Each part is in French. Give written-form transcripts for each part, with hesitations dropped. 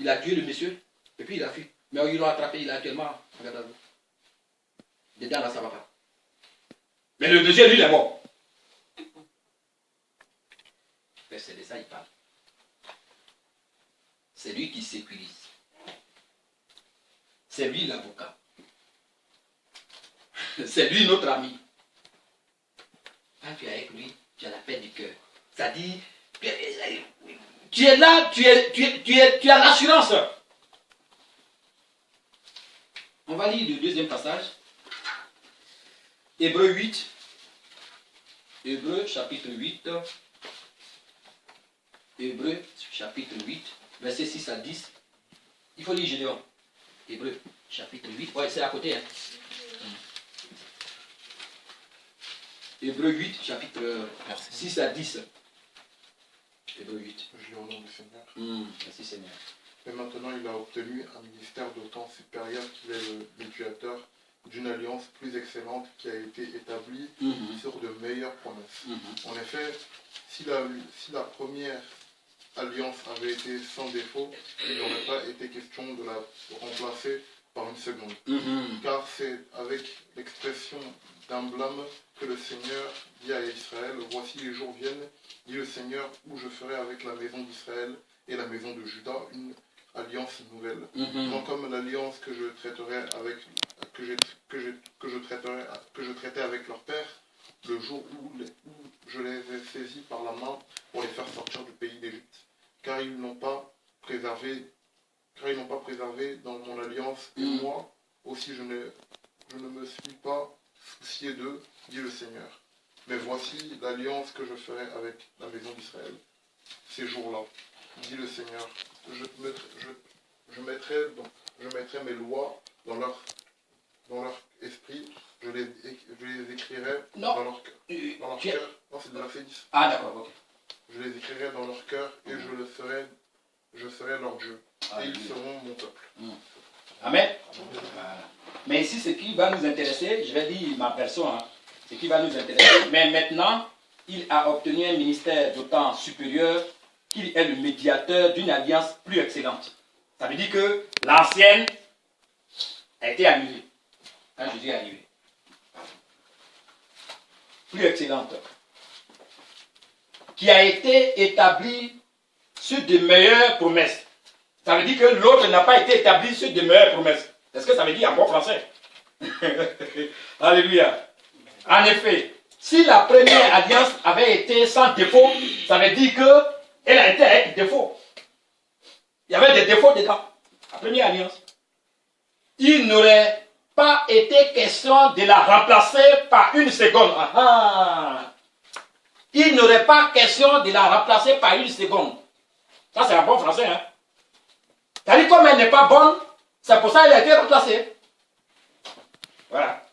Il a tué le monsieur, et puis il a fui. Mais ils l'ont attrapé, il est actuellement en garde à vue. Dedans, là, ça ne va pas. Mais le deuxième, lui, il est mort. C'est de ça il parle. C'est lui qui sécurise. C'est lui l'avocat. C'est lui notre ami. Quand tu es avec lui, tu as la paix du cœur. Ça dit, tu es là, tu as l'assurance. On va lire le deuxième passage. Hébreux 8. Hébreux chapitre 8. Hébreux chapitre 8, verset 6 à 10. Il faut lire Gédéon. Hébreux chapitre 8. Ouais, c'est à côté. Hein. Hébreux 8, chapitre 6 à 10. Hébreux 8. Je lis au nom du Seigneur. Merci Seigneur. Mais maintenant, il a obtenu un ministère d'autant supérieur qu'il est le médiateur d'une alliance plus excellente qui a été établie sur de meilleures promesses. En effet, si la première alliance avait été sans défaut, il n'aurait pas été question de la remplacer par une seconde. Car c'est avec l'expression d'un blâme que le Seigneur dit à Israël, « Voici les jours viennent, dit le Seigneur, où je ferai avec la maison d'Israël et la maison de Juda une alliance nouvelle. Non comme l'alliance que je traiterai avec que je traitais avec leur père le jour où je les ai saisis par la main pour les faire sortir du pays d'Égypte, car ils n'ont pas préservé dans mon alliance, et moi aussi je ne me suis pas soucié d'eux, dit le Seigneur. Mais voici l'alliance que je ferai avec la maison d'Israël. Ces jours-là, dit le Seigneur, je mettrai mes lois dans leur esprit, je les écrirai dans leur cœur. Non, c'est de la Fénice. Ah d'accord, ok. Je les écrirai dans leur cœur et je serai leur Dieu. Et ils seront mon peuple. Amen. Mais ici, ce qui va nous intéresser, je vais dire ma version, hein, ce qui va nous intéresser, mais maintenant, il a obtenu un ministère d'autant supérieur qu'il est le médiateur d'une alliance plus excellente. Ça veut dire que l'ancienne a été annulée. Quand je dis annulée. Plus excellente. Qui a été établie sur de meilleures promesses. Ça veut dire que l'autre n'a pas été établi sur de meilleures promesses. Est-ce que ça veut dire en bon français? Alléluia. En effet, si la première alliance avait été sans défaut, ça veut dire qu'elle a été avec défaut. Il y avait des défauts dedans. La première alliance. Il n'aurait pas été question de la remplacer par une seconde. Il n'aurait pas question de la remplacer par une seconde. Ça, c'est un bon français. Hein? C'est-à-dire, comme elle n'est pas bonne, c'est pour ça qu'elle a été remplacée. Voilà.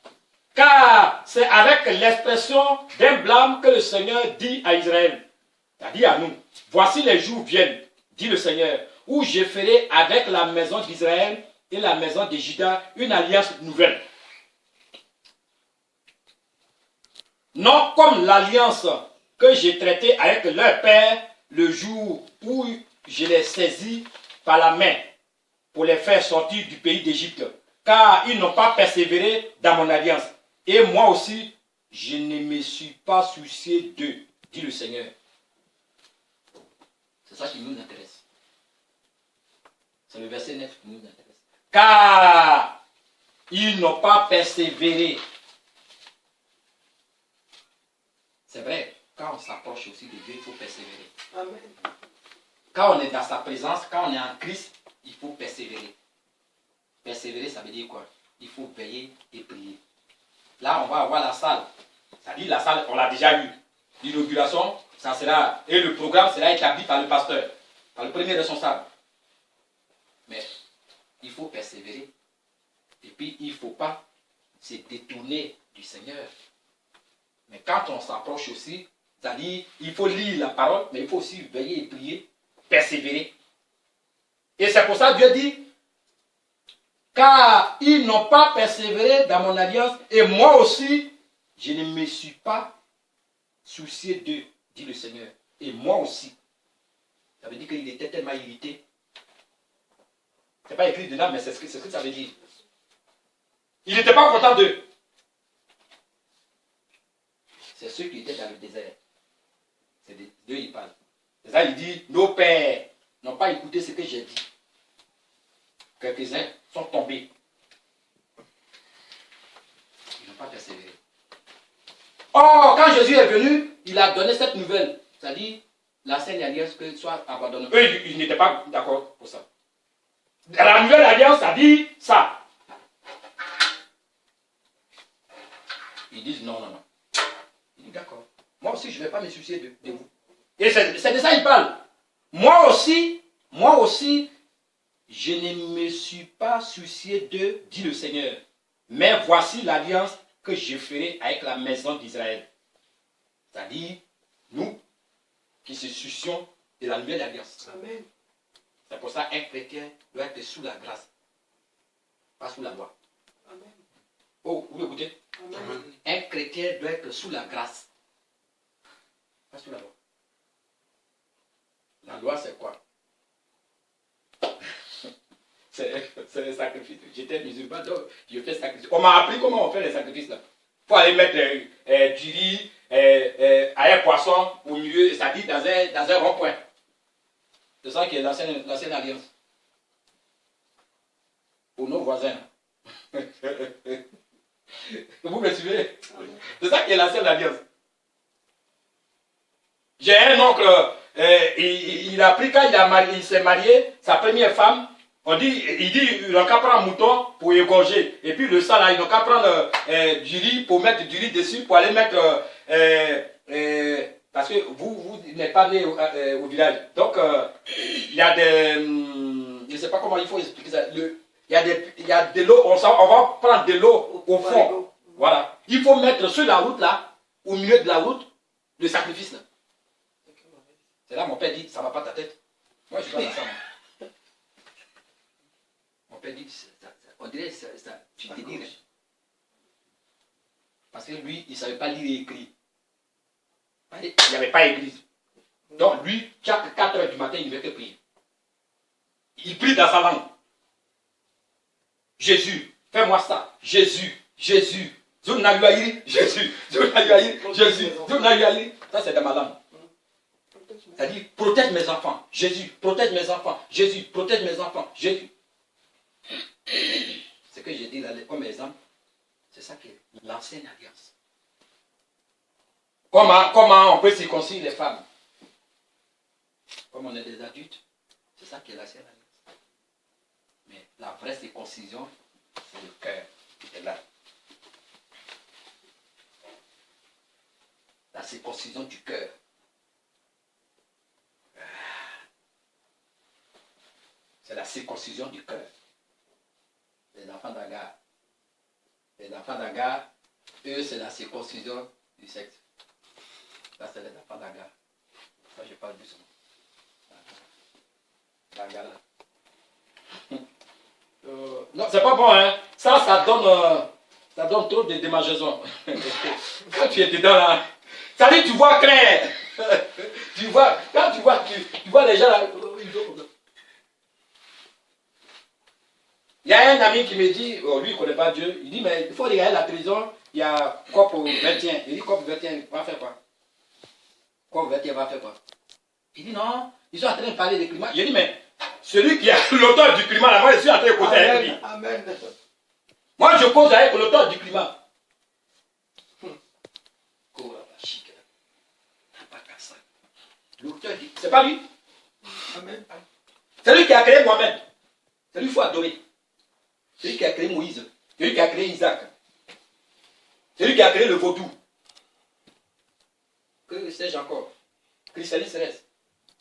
Car c'est avec l'expression d'un blâme que le Seigneur dit à Israël, c'est-à-dire à nous, voici les jours viennent, dit le Seigneur, où je ferai avec la maison d'Israël et la maison de Juda une alliance nouvelle. Non comme l'alliance que j'ai traitée avec leur père le jour où je les saisis par la main pour les faire sortir du pays d'Égypte, car ils n'ont pas persévéré dans mon alliance. Et moi aussi, je ne me suis pas soucié d'eux, dit le Seigneur. C'est ça qui nous intéresse. C'est le verset 9 qui nous intéresse. Car ils n'ont pas persévéré. C'est vrai, quand on s'approche aussi de Dieu, il faut persévérer. Amen. Quand on est dans sa présence, quand on est en Christ, il faut persévérer. Persévérer, ça veut dire quoi? Il faut veiller et prier. Là, on va avoir la salle. Ça dit la salle, on l'a déjà eu. L'inauguration, ça sera, et le programme sera établi par le pasteur, par le premier responsable. Mais il faut persévérer. Et puis, il ne faut pas se détourner du Seigneur. Mais quand on s'approche aussi, c'est-à-dire, il faut lire la parole, mais il faut aussi veiller et prier, persévérer. Et c'est pour ça que Dieu dit, car ils n'ont pas persévéré dans mon alliance, et moi aussi, je ne me suis pas soucié d'eux, dit le Seigneur. Et moi aussi. Ça veut dire qu'il était tellement irrité. pas écrit dedans, mais c'est ce que ça veut dire. Il n'était pas content d'eux. C'est ceux qui étaient dans le désert. C'est d'eux il parle. C'est ça, il dit, nos pères n'ont pas écouté ce que j'ai dit. Quelques-uns sont tombés. Ils n'ont pas persévéré. Or, quand Jésus est venu, il a donné cette nouvelle. C'est-à-dire, l'ancienne alliance que soit abandonnée. Eux, ils n'étaient pas d'accord pour ça. La nouvelle alliance, ça dit ça. Ils disent non, non, non. Il dit d'accord. Moi aussi, je ne vais pas me soucier de vous. Et c'est de ça qu'il parle. Moi aussi, je ne me suis pas soucié d'eux, dit le Seigneur. Mais voici l'alliance que je ferai avec la maison d'Israël. C'est-à-dire, nous qui se soucions de la nouvelle alliance. Amen. C'est pour ça qu'un chrétien doit être sous la grâce, pas sous la loi. Amen. Oh, vous écoutez? Amen. Un chrétien doit être sous la grâce, pas sous la loi. La loi, c'est quoi? C'est le sacrifice. J'étais musulman, donc je fais sacrifice. On m'a appris comment on fait les sacrifices là. Il faut aller mettre du riz, un poisson au milieu, c'est-à-dire dans un rond-point. C'est ça qui est l'ancienne alliance. Pour nos voisins. Vous me suivez? C'est ça qui est l'ancienne alliance. J'ai un oncle, il a pris quand il s'est marié, sa première femme, il n'a qu'à prendre un mouton pour égorger. Et puis le sang là, il n'a qu'à prendre du riz pour mettre du riz dessus, pour aller mettre... parce que vous n'êtes pas né au village. Donc, il y a des... je ne sais pas comment il faut expliquer ça. Il y a de l'eau, on va prendre de l'eau au fond. Voilà. Il faut mettre sur la route là, au milieu de la route, le sacrifice là. C'est là mon père dit, ça ne va pas ta tête. Moi, je suis pas dans ça. Moi. Mon père dit, on dirait ça, tu te dis. Parce que lui, il ne savait pas lire et écrire. Il n'y avait pas église. Donc lui, chaque 4 heures du matin, il ne veut que prier. Il prie dans sa langue. Jésus, fais-moi ça. Jésus, Jésus. Jésus, Jésus. Ça, c'est dans ma langue. C'est-à-dire, protège mes enfants. Jésus, protège mes enfants. Jésus, protège mes enfants. Jésus. Ce que j'ai dit là, comme exemple, c'est ça qui est l'ancienne alliance. Comment on peut circoncire les femmes? Comme on est des adultes, c'est ça qui est l'ancienne alliance. Mais la vraie circoncision, c'est le cœur qui est là. La circoncision du cœur. C'est la circoncision du cœur. Les enfants d'Agar. Les enfants d'Agar, eux, c'est la circoncision du sexe. Là, c'est les enfants d'Agar. Ça, je parle du son. D'Agar, là. Non, c'est pas bon, hein. Ça donne trop de démangeaisons. Quand tu es dedans, là, ça dit, tu vois clair. Quand tu vois les gens, là, il y a un ami qui me dit, oh, lui il ne connaît pas Dieu, il dit, mais il faut regarder la télévision, il y a COP 21. Il dit, COP 21 va faire quoi? COP 21 va faire quoi? Il dit, non, ils sont en train de parler du climat. Je dis, mais celui qui est l'auteur du climat, là, moi je suis en train de causer avec lui. Amen. Moi je cause avec l'auteur du climat. L'auteur dit, c'est pas lui. Amen. C'est lui qui a créé Mohamed. C'est lui qu'il faut adorer. C'est lui qui a créé Moïse. C'est lui qui a créé Isaac. C'est lui qui a créé le vaudou. Que sais-je encore? Christianisme céleste.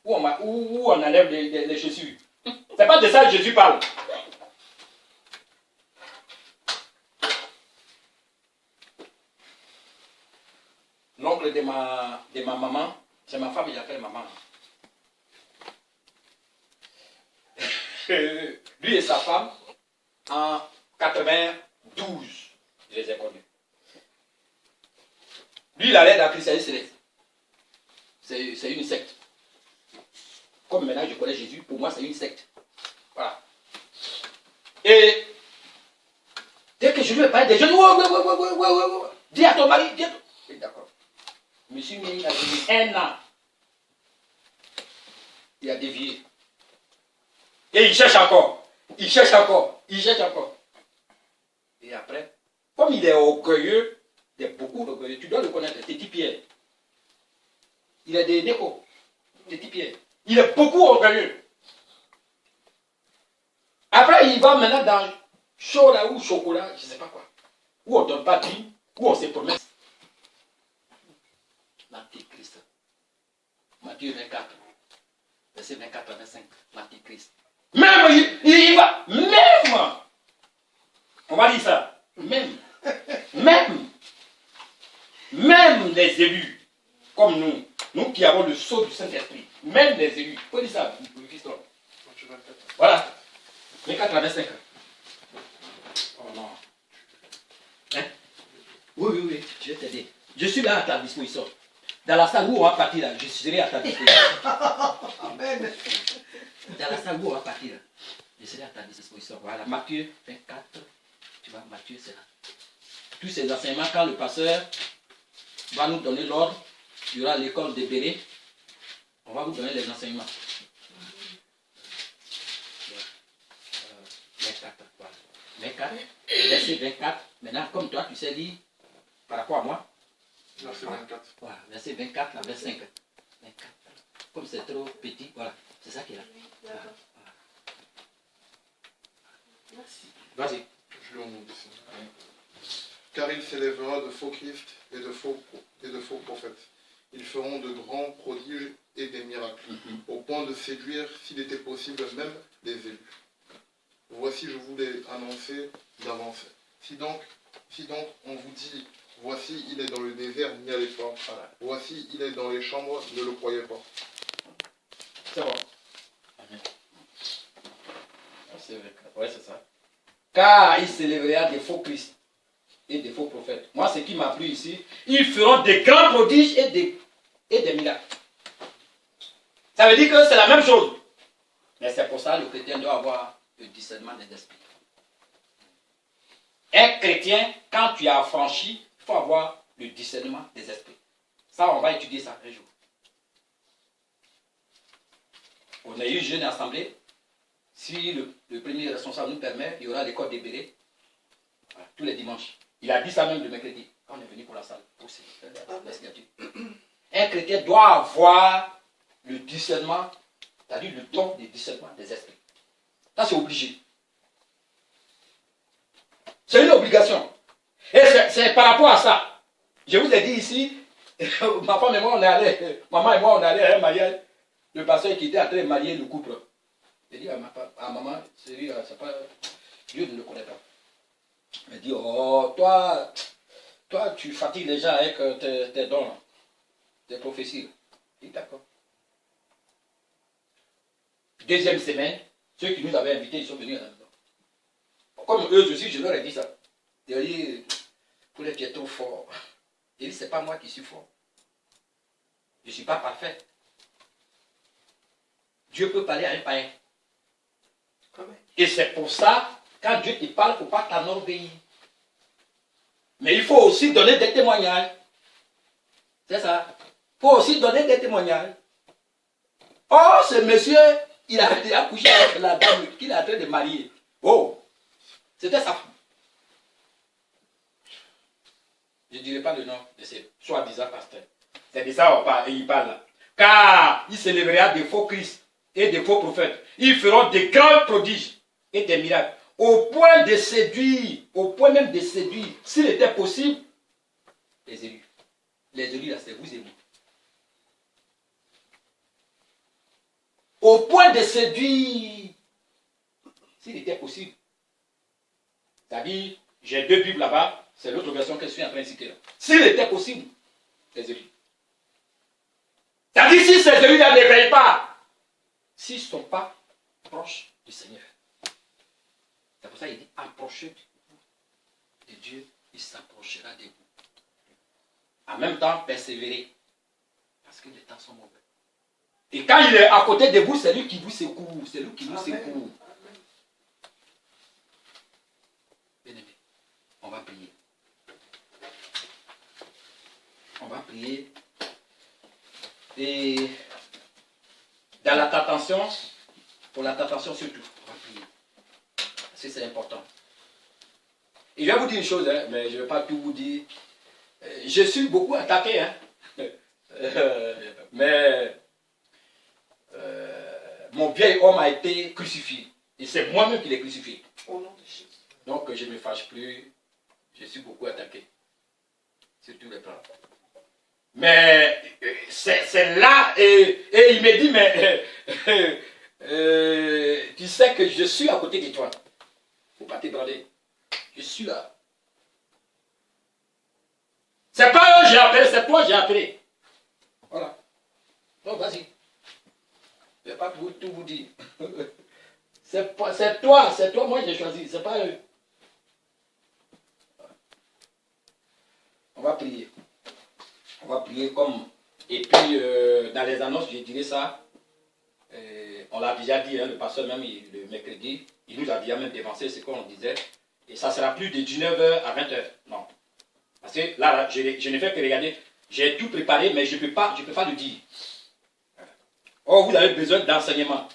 Où on enlève les Jésus. C'est pas de ça que Jésus parle. L'oncle de ma maman, c'est ma femme, il appelle maman. Lui et sa femme, en 92, je les ai connus. Lui, il allait dans le christianisme céleste. C'est une secte. Comme maintenant je connais Jésus, pour moi c'est une secte. Voilà. Et dès que je lui ai parlé des jeunes, ouais. Dis à ton mari, dis à ton... D'accord. Je me suis mis à vivre 1 an. Il a dévié. Et il cherche encore. Il cherche encore. Et après, comme il est orgueilleux, il est beaucoup orgueilleux, tu dois le connaître, Titi Pierre. Il a des nécos, Titi Pierre. Il est beaucoup orgueilleux. Après, il va maintenant dans chocolat ou chocolat, je ne sais pas quoi. Où on ne donne pas de vie, où on se promet. L'antichrist. Matthieu 24, verset 24 à 25. L'antichrist. Même, il va, même, on va dire ça, même les élus, comme nous qui avons le sceau du Saint-Esprit, même les élus, il faut dire ça, le Christ. Voilà, 24 à 25. Oh non. Hein? Oui, je vais t'aider. Je suis là à ta disposition. Dans la salle où on va partir, là, je serai à ta disposition. Amen. Dans la salle où on va partir, là, je serai à ta disposition. Voilà, Matthieu 24. Tu vois, Matthieu, c'est là. Tous ces enseignements, quand le pasteur va nous donner l'ordre, il y aura l'école de Béret, on va vous donner les enseignements. 24, voilà. 24, verset 24. Maintenant, comme toi, tu sais lire par rapport à moi. Verset 24. Voilà, verset 24 à 25. 24. Comme c'est trop petit, voilà, c'est ça qui est là. Voilà. Merci. Vas-y. Je lui en ici. Car il s'élèvera de faux Christ et de faux prophètes. Ils feront de grands prodiges et des miracles, au point de séduire, s'il était possible, même les élus. Voici, je vous l'ai annoncé d'avance. Si donc on vous dit, voici, il est dans le désert, n'y allez pas. Voilà. Voici, il est dans les chambres, ne le croyez pas. C'est bon. Amen. Ouais, c'est ça. Car il s'élèvera des faux Christ et des faux prophètes. Moi, ce qui m'a plu ici, ils feront des grands prodiges et des miracles. Ça veut dire que c'est la même chose. Mais c'est pour ça que le chrétien doit avoir le discernement des esprits. Un chrétien, quand tu as franchi, il faut avoir le discernement des esprits. Ça, on va étudier ça un jour. On a eu une jeune assemblée. Si le premier responsable nous permet, il y aura l'école des Béret. Voilà, tous les dimanches. Il a dit ça même le mercredi, quand on est venu pour la salle. Aussi, la signature. Un chrétien doit avoir le discernement, c'est-à-dire le don du discernement des esprits. Ça, c'est obligé. C'est une obligation. Et c'est par rapport à ça. Je vous ai dit ici, ma femme et moi, maman et moi, on est allés à un mariage. Le pasteur qui était en train de marier le couple. Il dit à maman, c'est pas, Dieu ne le connaît pas. Il dit, oh, toi, tu fatigues les gens avec tes dons, tes prophéties. Il dit, d'accord. Deuxième semaine, ceux qui nous avaient invités, ils sont venus à la maison. Comme eux aussi, je leur ai dit ça. Il a dit, pour les qui est trop fort. Il dit, c'est pas moi qui suis fort. Je ne suis pas parfait. Dieu peut parler à un païen. Et c'est pour ça, quand Dieu te parle, il ne faut pas t'enorgueillir. Mais il faut aussi donner des témoignages. C'est ça. Il faut aussi donner des témoignages. Oh, ce monsieur, il a déjà couché avec la dame qu'il est en train de marier. Oh, c'était sa femme. Je ne dirai pas le nom de ce soi-disant pasteur. C'est de ça qu'il parle là. Car il s'élèvera des faux Christ et des faux prophètes. Ils feront des grands prodiges et des miracles. Au point de séduire, au point même de séduire, s'il était possible, les élus. Les élus là, c'est vous et moi. Au point de séduire, s'il était possible. C'est-à-dire, j'ai 2 Bibles là-bas, c'est l'autre version que je suis en train de citer là. S'il était possible, les élus. C'est-à-dire, si ces élus-là ne veillent pas, s'ils ne sont pas proches du Seigneur. C'est pour ça qu'il dit, approchez de Dieu, il s'approchera de vous. En même temps, persévérer. Parce que les temps sont mauvais. Et quand il est à côté de vous, c'est lui qui vous secoue. C'est lui qui vous secoue. tentation surtout. On va prier. Parce que c'est important. Et je vais vous dire une chose, hein, mais je ne vais pas tout vous dire. Je suis beaucoup attaqué, hein. Mais mon vieil homme a été crucifié. Et c'est moi-même qui l'ai crucifié. Au nom de Jésus. Donc je ne me fâche plus. Je suis beaucoup attaqué. Sur tous les plans. Mais c'est là, et il me dit, mais tu sais que je suis à côté de toi. Il ne faut pas t'ébranler. Je suis là. C'est pas eux j'ai appelé, c'est toi j'ai appelé. Voilà. Donc vas-y. Je ne vais pas tout vous dire. C'est toi, moi j'ai choisi, c'est pas eux. On va prier. On va prier comme. Et puis dans les annonces, je dirais ça. On l'a déjà dit, hein, le pasteur même le mercredi, il nous a déjà même dévancé ce qu'on disait. Et ça sera plus de 19h à 20h. Non. Parce que là, je ne fais que regarder. J'ai tout préparé, mais je ne peux pas le dire. Or, vous avez besoin d'enseignement.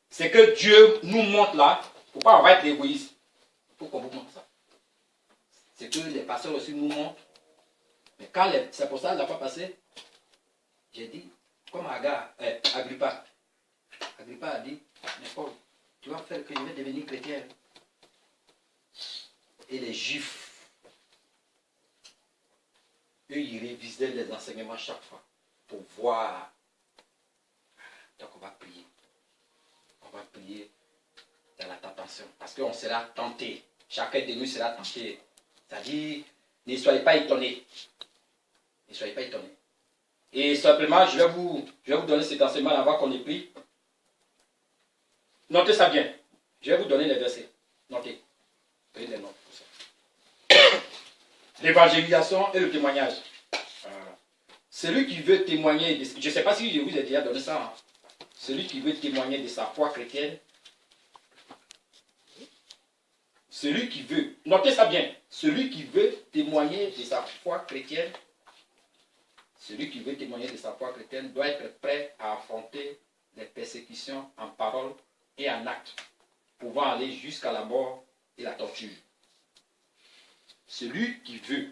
C'est que Dieu nous montre là. Il ne faut pas en être égoïste. Il faut qu'on vous montre ça. C'est que les pasteurs aussi nous montrent. Mais quand c'est pour ça, la fois passée, j'ai dit, comme Agrippa. Agrippa a dit, mais Paul, tu vas faire que je vais devenir chrétien. Et les Juifs, eux, ils révisaient les enseignements chaque fois pour voir. Donc on va prier. On va prier dans la tentation. Parce qu'on sera tenté. Chacun de nous sera tenté. C'est-à-dire, ne soyez pas étonnés. Ne soyez pas étonnés. Et simplement, je vais vous donner cet enseignement avant qu'on ait pris. Notez ça bien. Je vais vous donner les versets. Notez. Prenez les notes pour ça. L'évangélisation et le témoignage. Celui qui veut témoigner, je ne sais pas si je vous ai déjà donné ça. Hein. Celui qui veut témoigner de sa foi chrétienne. Celui qui veut, notez ça bien. Celui qui veut témoigner de sa foi chrétienne. Celui qui veut témoigner de sa foi chrétienne doit être prêt à affronter les persécutions en parole et en acte, pouvant aller jusqu'à la mort et la torture. Celui qui veut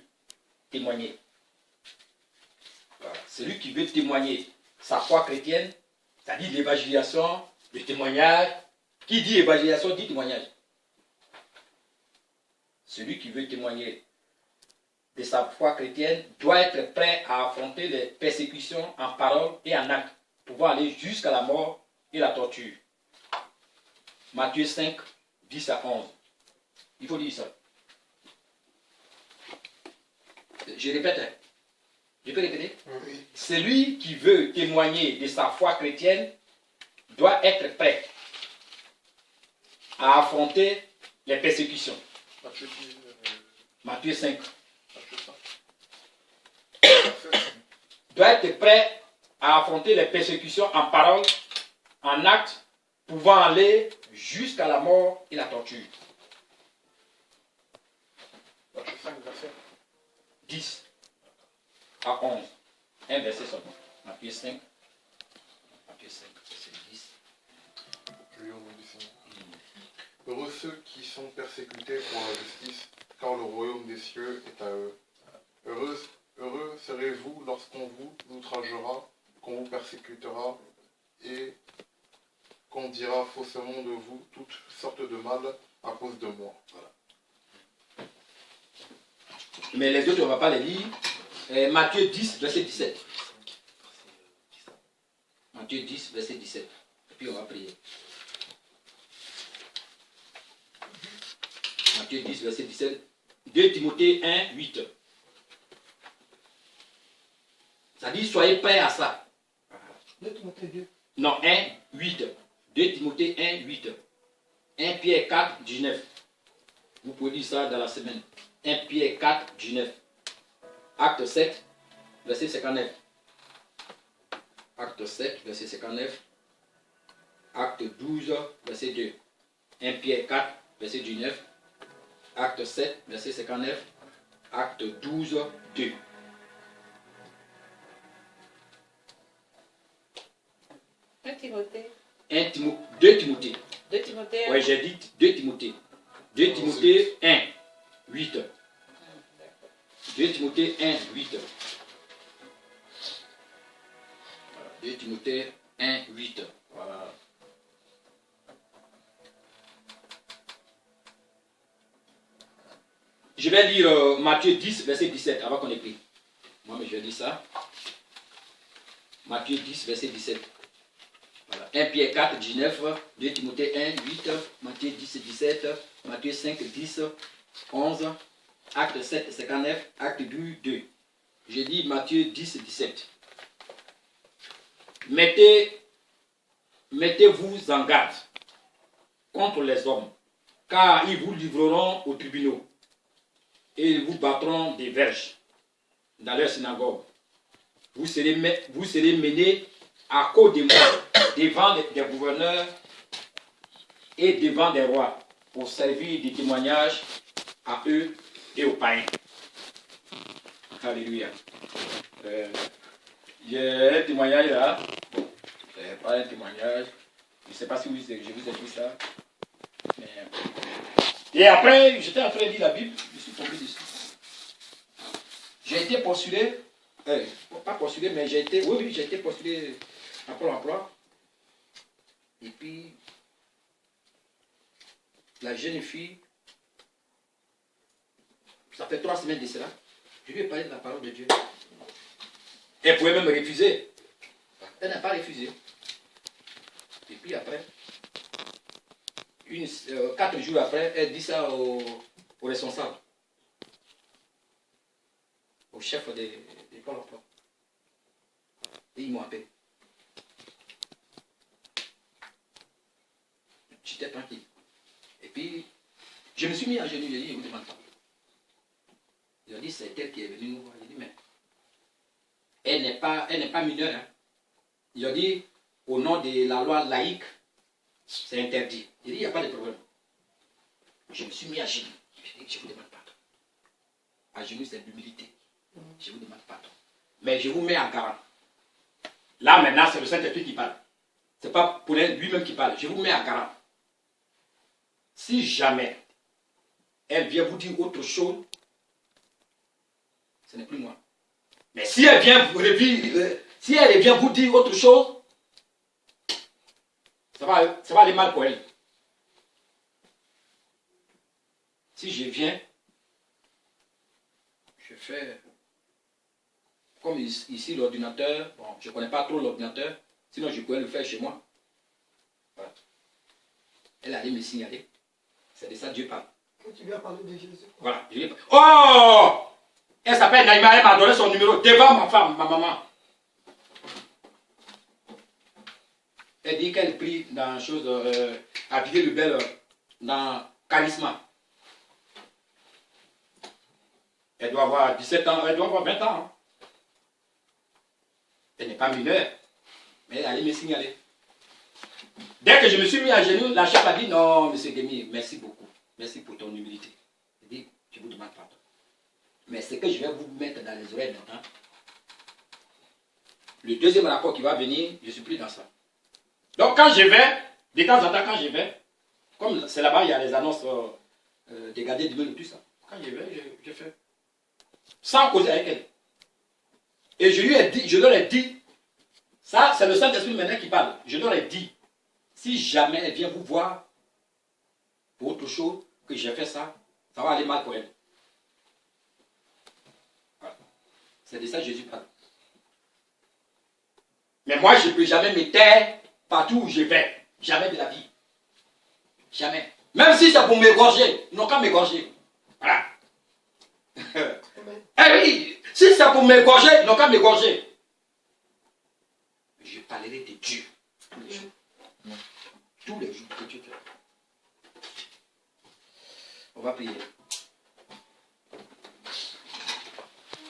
témoigner, voilà. Celui qui veut témoigner sa foi chrétienne, c'est-à-dire l'évangélisation, le témoignage. Qui dit évangélisation dit témoignage. Celui qui veut témoigner de sa foi chrétienne doit être prêt à affronter les persécutions en parole et en acte, pouvant aller jusqu'à la mort et la torture. Matthieu 5, 10 à 11. Il faut dire ça. Je répète. Hein. Je peux répéter? Oui. Celui qui veut témoigner de sa foi chrétienne doit être prêt à affronter les persécutions. Matthieu 5. Doit être prêt à affronter les persécutions en parole, en acte, pouvant aller jusqu'à la mort et la torture. Matthieu 5, verset 10 à 11. Un verset seulement. Matthieu 5. Matthieu 5, verset 10. Je lis au nom du Seigneur. Heureux ceux qui sont persécutés pour la justice, car le royaume des cieux est à eux. Heureux serez-vous lorsqu'on vous outragera, qu'on vous persécutera et qu'on dira faussement de vous toutes sortes de mal à cause de moi. Voilà. Mais les autres, on ne va pas les lire. Matthieu 10, verset 17. Matthieu 10, verset 17. Et puis on va prier. Matthieu 10, verset 17. 2 Timothée 1, 8. Ça dit, soyez prêts à ça. 2 Timothée 2. Non, 1, 8. 2 Timothée 1, 8. 1 Pierre 4, 19. Vous pouvez lire ça dans la semaine. 1 Pierre 4, 19. Acte 7, verset 59. Acte 7, verset 59. Acte 12, verset 2. 1 Pierre 4, verset 19. Acte 7, verset 59. Acte 12, 2. Un Timothée. 2 Timothée. 2 Timothée. Oui, j'ai dit 2 Timothée. 2 Timothée 1, 8. 2 Timothée 1, 8. 2 Timothée 1, 8. Voilà. Je vais lire Matthieu 10, verset 17, avant qu'on ait pris. Moi, mais je vais dire ça. Matthieu 10, verset 17. Voilà. 1 Pierre 4, 19, 2 Timothée 1, 8, Matthieu 10, 17, Matthieu 5, 10, 11, Acte 7, 59, Acte 12, 2. J'ai dit Matthieu 10, 17. Mettez-vous en garde contre les hommes, car ils vous livreront aux tribunaux et ils vous battront des verges dans leur synagogue. Vous serez menés à cause de moi devant des gouverneurs et devant des rois pour servir de témoignage à eux et aux païens. Alléluia. J'ai un témoignage là. Pas un témoignage. Je ne sais pas si je vous ai dit ça. Mais... Et après, j'étais en train de lire la Bible. Je suis tombé dessus. J'ai été postulé. Pas postulé, mais j'ai été. Oui, j'ai été postulé à Pôle emploi. Et puis, la jeune fille, ça fait 3 semaines de cela, je lui ai parlé de la parole de Dieu. Elle pouvait même refuser. Elle n'a pas refusé. Et puis après, 4 jours après, elle dit ça au responsable, au chef de Pôle emploi. Et ils m'ont appelé. J'étais tranquille. Et puis, je me suis mis à genoux, j'ai dit, je ne vous demande pas. Ils ont dit, c'est elle qui est venue nous voir. J'ai dit, mais elle n'est pas mineure. Hein. Ils ont dit, au nom de la loi laïque, c'est interdit. J'ai dit, il n'y a pas de problème. Je me suis mis à genoux. J'ai dit, je ne vous demande pas. À genoux, c'est l'humilité. Je ne vous demande pas. Mais je vous mets en garant. Là, maintenant, c'est le Saint-Esprit qui parle. Ce n'est pas pour lui-même qui parle. Je vous mets en garant. Si jamais elle vient vous dire autre chose, ce n'est plus moi. Mais si elle vient vous dire autre chose, ça va aller mal pour elle. Si je viens, je fais comme ici l'ordinateur. Bon, je ne connais pas trop l'ordinateur, sinon je pourrais le faire chez moi. Voilà. Elle allait me signaler. C'est de ça que Dieu parle. Quand tu lui as parlé de Jésus. Voilà. Oh! Elle s'appelle Naïma, elle m'a donné son numéro devant ma femme, ma maman. Elle dit qu'elle prie dans chose, habiller le bel dans Charisma. Elle doit avoir 17 ans, elle doit avoir 20 ans. Hein. Elle n'est pas mineure, mais elle allait me signaler. Dès que je me suis mis à genoux, la chef a dit, non, monsieur Demi, merci beaucoup. Merci pour ton humilité. Elle dit, je vous demande pardon. Mais ce que je vais vous mettre dans les oreilles maintenant, le deuxième rapport qui va venir, je ne suis plus dans ça. Donc quand je vais, de temps en temps quand je vais, comme c'est là-bas, il y a les annonces des gardiens du menu, tout ça. Quand je vais, je fais. Sans causer avec elle. Et je leur ai dit, ça c'est le Saint-Esprit maintenant qui parle, je leur ai dit, si jamais elle vient vous voir pour autre chose, que j'ai fait ça, ça va aller mal pour elle. Voilà. C'est de ça que Jésus parle. Mais moi, je ne peux jamais me taire partout où je vais. Jamais de la vie. Jamais. Même si c'est pour m'égorger, ils n'ont qu'à m'égorger. Voilà. Eh oui, si c'est pour m'égorger, ils n'ont qu'à m'égorger. Je parlerai de Dieu tous les jours. Tous les jours que Dieu fait. On va prier.